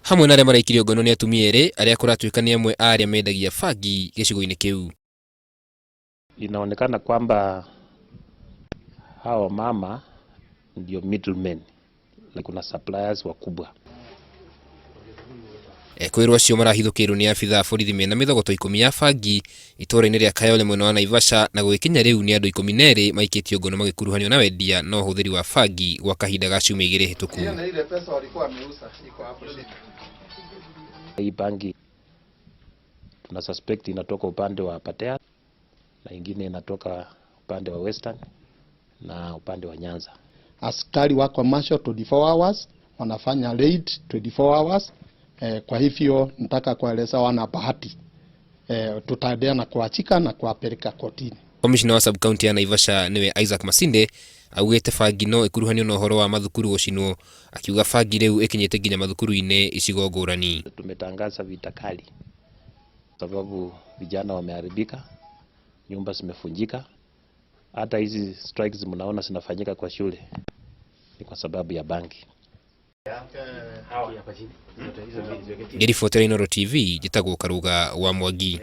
Hamwe na arĩa maraikirio ngono nĩ atumia erĩ arĩa kũratuĩka nĩ amwe a arĩa mendagia bangi gĩcigo-inĩ kĩu. Inaonekana kwamba hao mama ndio middlemen, kuna suppliers wakubwa. Kwĩrwo acio marahithũkĩrwo nĩ abithaa borithi mena mĩthogoto 10 ya bangi itũũra-inĩ rĩa Kayole mwena wa Naivasha, na gũgĩkinya rĩu nĩ andũ 12 maikĩtio ngono magĩkuruhanio na wendia na ũhũthĩri wa bangi gwa kahinda ga ciumia 2 hĩtũku. Hii bangi tuna suspect inatoka upande wa Patea na ingine inatoka upande wa Western na upande wa Nyanza. Askari wako macho 24 hours, wanafanya raid 24 hours. Kwa hivyo nataka kueleza wana bahati, tutaendelea na kuachika na kuwapeleka kotini. Komishina wa sub-county ya Naivasha niwe Isaac Masinde augĩte bangi no ĩkuruhanio na ũhoro wa mathukuru gũcinwo, akiuga bangi rĩu ĩkinyĩte nginya mathukuru-inĩ icigo ngũrani. Tumetangaza vita kali sababu vijana wameharibika, nyumba zimefunjika, hata hizi strikes mnaona zinafanyika kwa shule ni kwa sababu ya bangi. Ngĩribotera Inooro TV, njĩtagwo Karuga wa Mwangi.